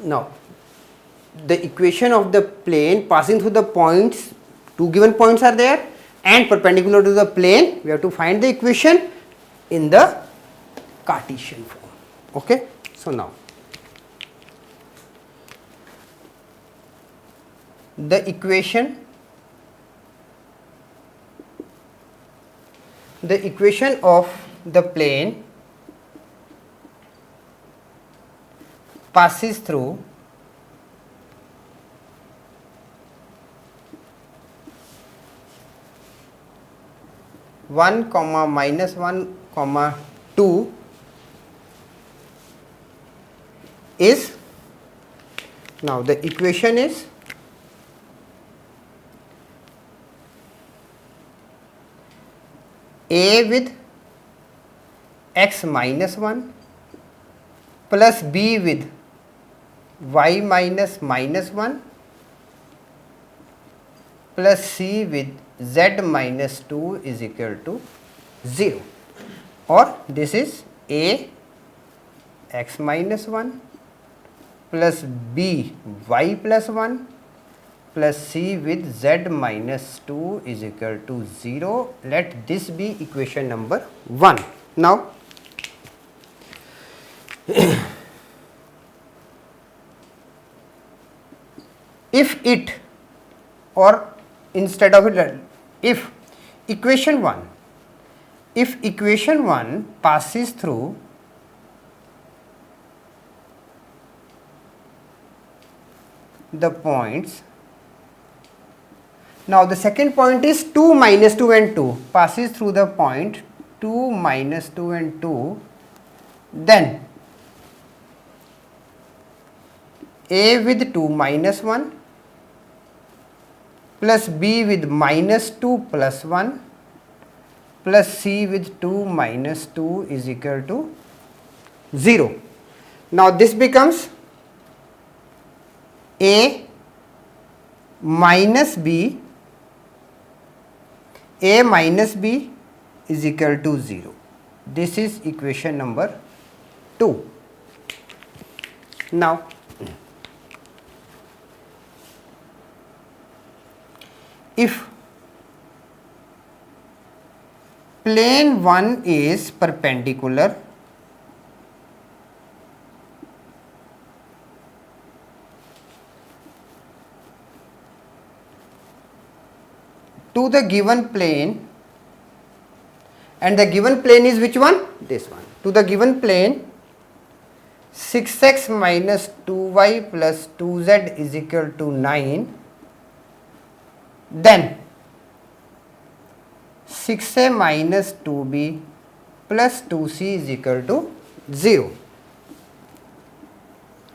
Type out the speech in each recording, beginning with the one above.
Now the equation of the plane passing through the points, two given points are there and perpendicular to the plane, we have to find the equation in the Cartesian form. Okay. So now the equation of the plane passes through (1, -1, 2) is, now the equation is a with x minus 1 plus b with y minus -1 plus c with z minus 2 is equal to 0, or this is a x minus 1 plus b y plus 1 plus c with z minus 2 is equal to 0. Let this be equation number 1. Now if it, or instead of it, if equation 1 passes through the points, now the second point is 2, -2 and 2 passes through the point 2, -2 and 2, then a with 2 -1 plus b with -2 plus 1 plus c with 2 -2 is equal to 0. Now this becomes a minus b is equal to 0. This is equation number 2. Now if plane 1 is perpendicular to the given plane, and the given plane is which one? This one. To the given plane 6x minus 2y plus 2z is equal to 9, then 6a minus 2b plus 2c is equal to 0.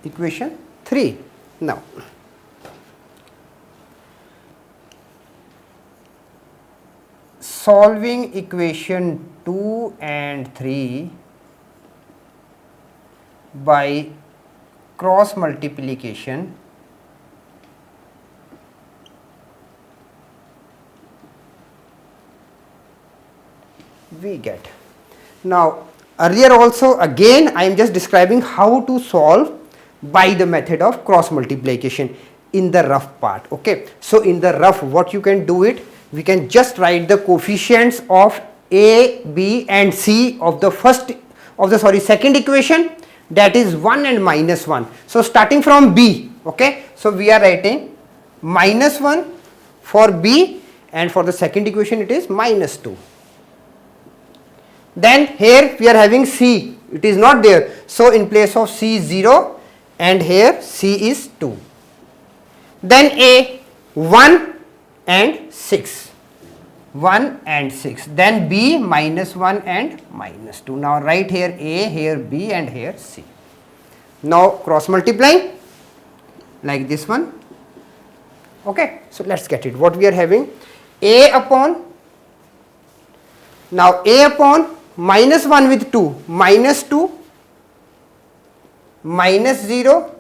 Equation 3. Now solving equation 2 and 3 by cross multiplication, we get. Now earlier also, again I am just describing how to solve by the method of cross multiplication in the rough part. Okay, so in the rough, what you can do it, we can just write the coefficients of a, b and c of the second equation, that is 1 and -1. So starting from b, okay, so we are writing -1 for b, and for the second equation it is -2. Then here we are having c, it is not there, so in place of c 0 and here c is 2. Then a 1 and 6, 1 and 6, then b -1 and -2. Now write here a, here b and here c. Now cross multiplying like this one. Okay, so let's get it. What we are having, a upon, now a upon -1 with 2, -2 -0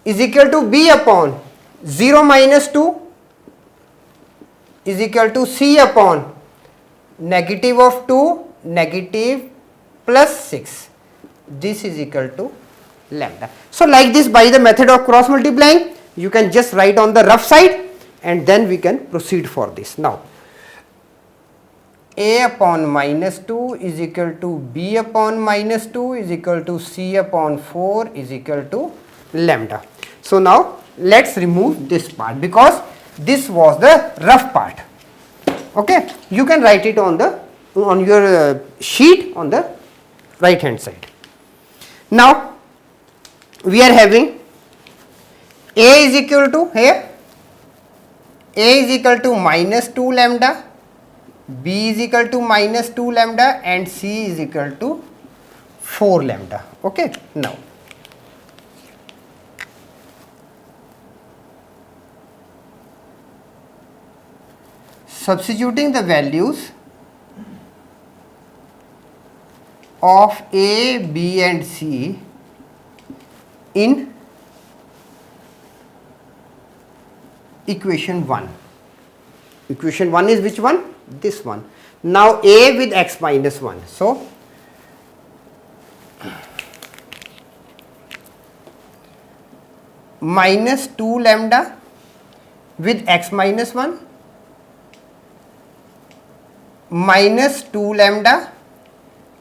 is equal to b upon 0 -2 is equal to c upon negative of 2 negative plus 6. This is equal to lambda. So like this, by the method of cross multiplying, you can just write on the rough side and then we can proceed for this. Now a upon minus 2 is equal to b upon minus 2 is equal to c upon 4 is equal to lambda. So now let's remove this part because this was the rough part. Okay, you can write it on your sheet on the right hand side. Now we are having a is equal to here, a is equal to minus 2 lambda, b is equal to minus 2 lambda and c is equal to 4 lambda. Okay, now substituting the values of a, b and c in equation 1. Equation 1 is which one? This one. Now a with x minus 1. So minus 2 lambda with x minus 1 minus 2 lambda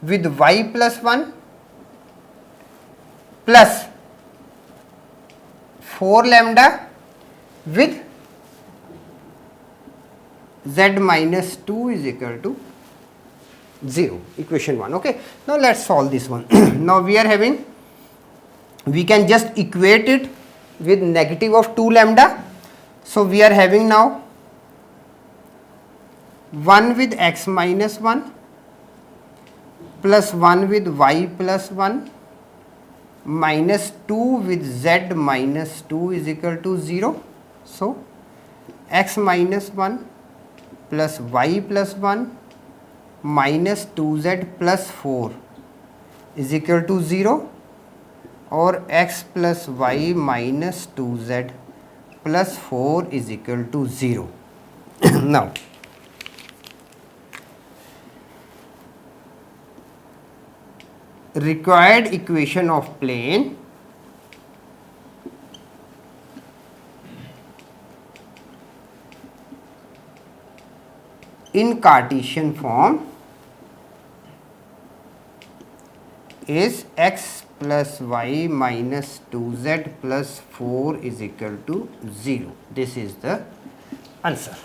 with y plus 1 plus 4 lambda with z minus 2 is equal to 0, equation 1. Okay, now let's solve this one. Now we are having, we can just equate it with negative of 2 lambda. So we are having now 1 with x minus 1 plus 1 with y plus 1 minus 2 with z minus 2 is equal to 0. So x minus 1 plus y plus 1 minus 2z plus 4 is equal to 0 or x plus y minus 2z plus 4 is equal to 0. Now required equation of plane in Cartesian form is x plus y minus 2z plus 4 is equal to 0. This is the answer.